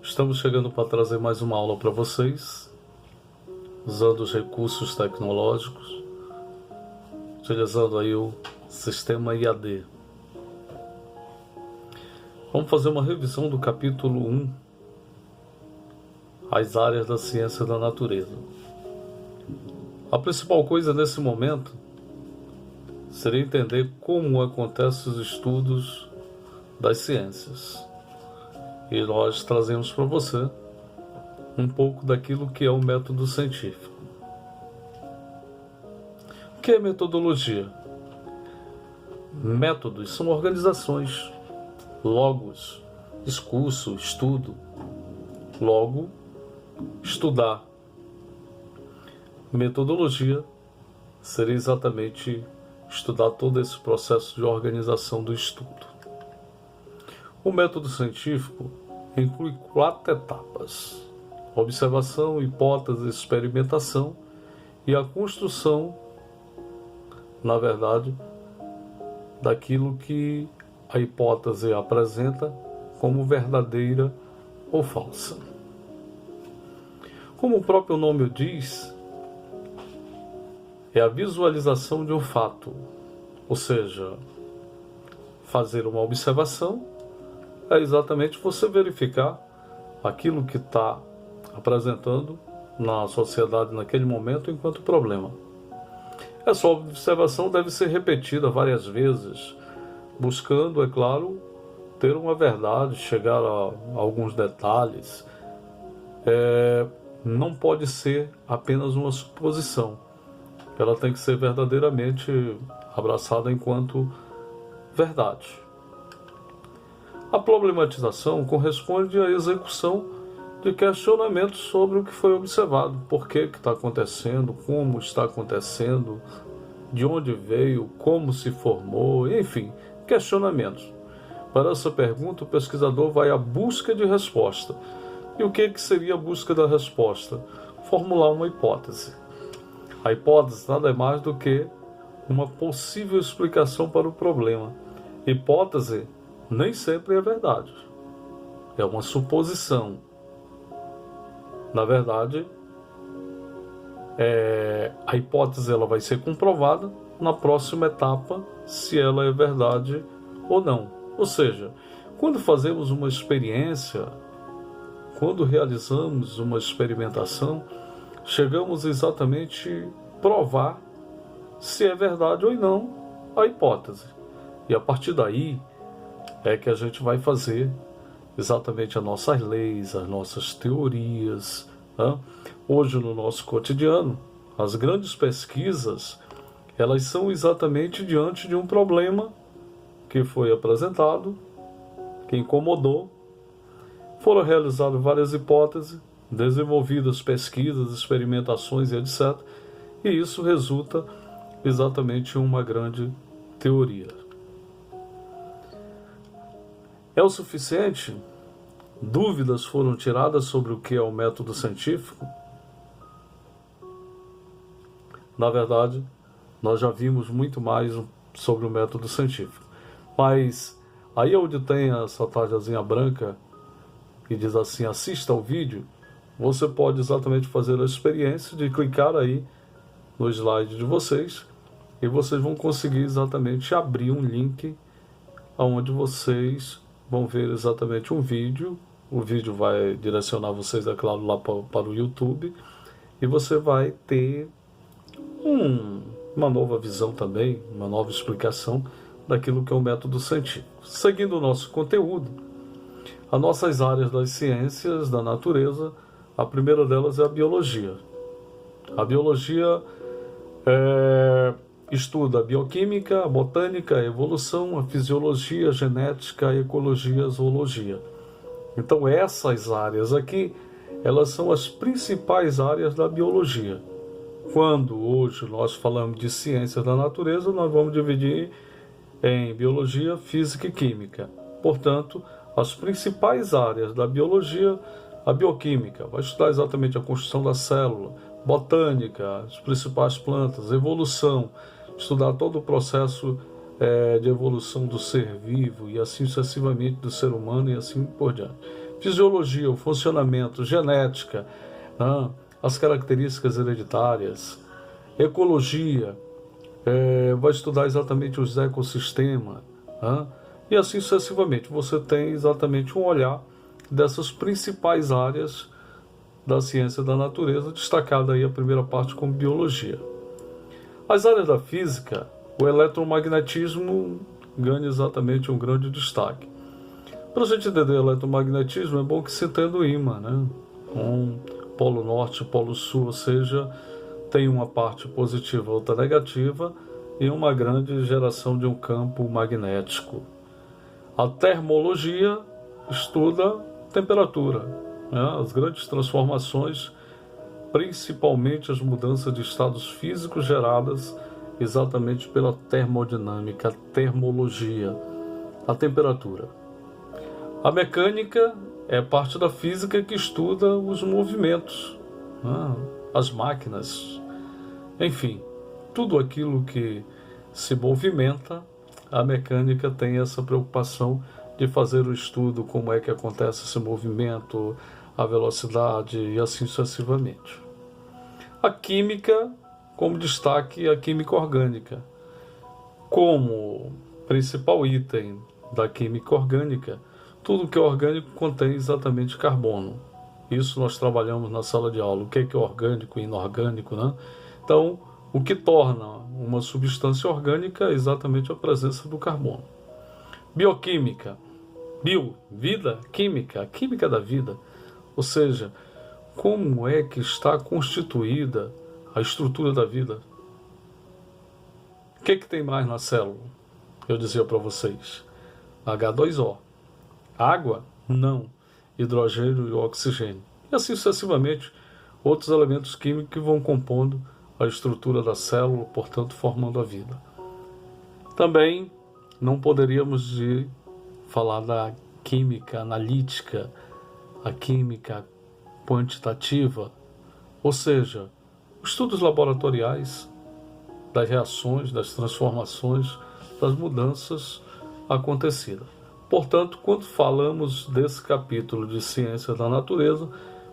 Estamos chegando para trazer mais uma aula para vocês, usando os recursos tecnológicos, utilizando aí o sistema IAD. Vamos fazer uma revisão do capítulo 1, as áreas da ciência da natureza. A principal coisa nesse momento seria entender como acontecem os estudos das ciências. E nós trazemos para você um pouco daquilo que é o método científico. O que é metodologia? Métodos são organizações, logos, discurso, estudo. Logo, estudar. Metodologia seria exatamente estudar todo esse processo de organização do estudo. O método científico inclui 4 etapas: observação, hipótese, experimentação e a construção, na verdade, daquilo que a hipótese apresenta como verdadeira ou falsa. Como o próprio nome diz, é a visualização de um fato, ou seja, fazer uma observação é exatamente você verificar aquilo que está apresentando na sociedade naquele momento enquanto problema. Essa observação deve ser repetida várias vezes, buscando, é claro, ter uma verdade, chegar a alguns detalhes. Não pode ser apenas uma suposição. Ela tem que ser verdadeiramente abraçada enquanto verdade. A problematização corresponde à execução de questionamentos sobre o que foi observado, por que está acontecendo, como está acontecendo, de onde veio, como se formou, enfim, questionamentos. Para essa pergunta, o pesquisador vai à busca de resposta. E o que seria a busca da resposta? Formular uma hipótese. A hipótese nada é mais do que uma possível explicação para o problema. Hipótese nem sempre é verdade. É uma suposição. Na verdade, a hipótese ela vai ser comprovada na próxima etapa se ela é verdade ou não. Ou seja, quando fazemos uma experiência, quando realizamos uma experimentação, chegamos exatamente a provar se é verdade ou não a hipótese. E a partir daí é que a gente vai fazer exatamente as nossas leis, as nossas teorias. Hoje, no nosso cotidiano, as grandes pesquisas, elas são exatamente diante de um problema que foi apresentado, que incomodou. Foram realizadas várias hipóteses, desenvolvidas pesquisas, experimentações e etc. E isso resulta exatamente em uma grande teoria. É o suficiente? Dúvidas foram tiradas sobre o que é o método científico? Na verdade, nós já vimos muito mais sobre o método científico. Mas aí onde tem essa tarjazinha branca que diz assim, assista ao vídeo, você pode exatamente fazer a experiência de clicar aí no slide de vocês e vocês vão conseguir exatamente abrir um link onde vocês vão ver exatamente um vídeo. O vídeo vai direcionar vocês, é claro, lá para o YouTube, e você vai ter uma nova visão também, uma nova explicação daquilo que é o método científico. Seguindo o nosso conteúdo, as nossas áreas das ciências da natureza, a primeira delas é a biologia. A biologia estuda a bioquímica, a botânica, a evolução, a fisiologia, a genética, a ecologia, a zoologia. Então essas áreas aqui, elas são as principais áreas da biologia. Quando hoje nós falamos de ciências da natureza, nós vamos dividir em biologia, física e química. Portanto, as principais áreas da biologia, a bioquímica, vai estudar exatamente a construção da célula, botânica, as principais plantas, evolução, estudar todo o processo de evolução do ser vivo e assim sucessivamente do ser humano e assim por diante. fisiologia, o funcionamento, genética, né? As características hereditárias, ecologia, vai estudar exatamente os ecossistemas, né? E assim sucessivamente. Você tem exatamente um olhar dessas principais áreas da ciência da natureza, destacada aí a primeira parte como biologia. As áreas da física, o eletromagnetismo ganha exatamente um grande destaque. Para a gente entender o eletromagnetismo, é bom que se entenda o ímã, né? Um polo norte e polo sul, ou seja, tem uma parte positiva e outra negativa, e uma grande geração de um campo magnético. A termologia estuda temperatura, né? As grandes transformações, principalmente as mudanças de estados físicos geradas exatamente pela termodinâmica, a termologia, a temperatura. A mecânica é parte da física que estuda os movimentos, né? As máquinas, enfim, tudo aquilo que se movimenta, a mecânica tem essa preocupação de fazer o estudo, como é que acontece esse movimento, a velocidade e assim sucessivamente. A química, como destaque, a química orgânica. Como principal item da química orgânica, tudo que é orgânico contém exatamente carbono. Isso nós trabalhamos na sala de aula. O que é orgânico e inorgânico, né? Então, o que torna uma substância orgânica é exatamente a presença do carbono. Bioquímica. Bio, vida, química, a química da vida. Ou seja, como é que está constituída a estrutura da vida? O que tem mais na célula? Eu dizia para vocês. H2O. Água? Não. Hidrogênio e oxigênio. E assim sucessivamente, outros elementos químicos que vão compondo a estrutura da célula, portanto, formando a vida. Também não poderíamos falar da química analítica, a química quantitativa, ou seja, estudos laboratoriais das reações, das transformações, das mudanças acontecidas. Portanto, quando falamos desse capítulo de ciência da natureza,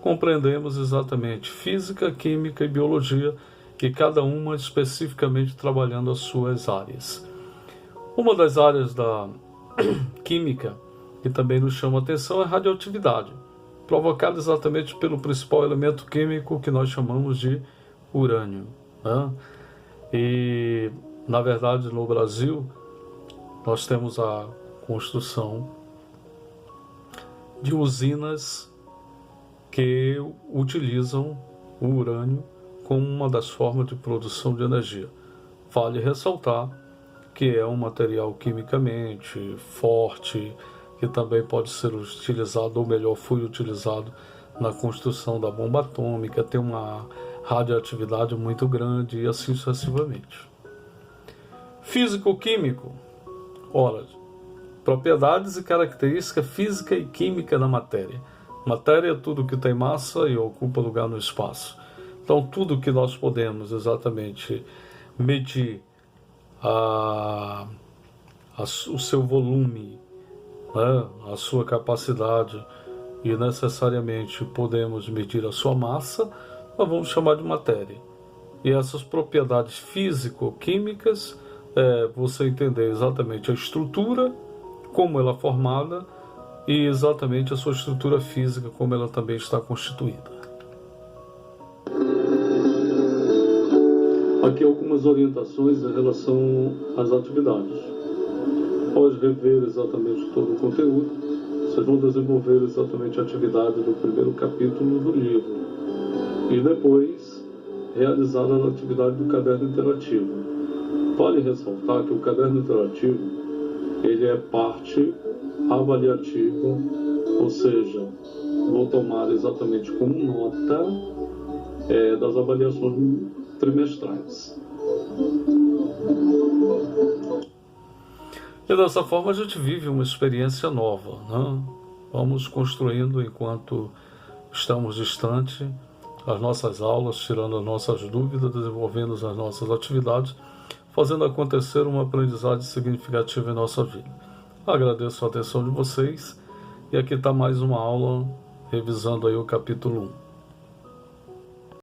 compreendemos exatamente física, química e biologia, e cada uma especificamente trabalhando as suas áreas. Uma das áreas da química que também nos chama a atenção é a radioatividade, provocada exatamente pelo principal elemento químico que nós chamamos de urânio, né? E, na verdade, no Brasil, nós temos a construção de usinas que utilizam o urânio como uma das formas de produção de energia. Vale ressaltar que é um material quimicamente forte, que também pode ser utilizado, ou melhor, foi utilizado na construção da bomba atômica, tem uma radioatividade muito grande e assim sucessivamente. Físico-químico. Ora, propriedades e características física e química da matéria. Matéria é tudo que tem massa e ocupa lugar no espaço. Então, tudo que nós podemos exatamente medir o seu volume, né, a sua capacidade, e necessariamente podemos medir a sua massa, nós vamos chamar de matéria. E essas propriedades físico-químicas, você entender exatamente a estrutura, como ela é formada, e exatamente a sua estrutura física, como ela também está constituída. Aqui algumas orientações em relação às atividades. Pode rever exatamente todo o conteúdo. Vocês vão desenvolver exatamente a atividade do primeiro capítulo do livro. E depois realizar a atividade do caderno interativo. Vale ressaltar que o caderno interativo ele é parte avaliativa, ou seja, vou tomar exatamente como nota das avaliações trimestrais. E dessa forma a gente vive uma experiência nova, né? Vamos construindo enquanto estamos distantes as nossas aulas, tirando as nossas dúvidas, desenvolvendo as nossas atividades, fazendo acontecer uma aprendizagem significativa em nossa vida. Agradeço a atenção de vocês E aqui está mais uma aula, revisando aí o capítulo 1.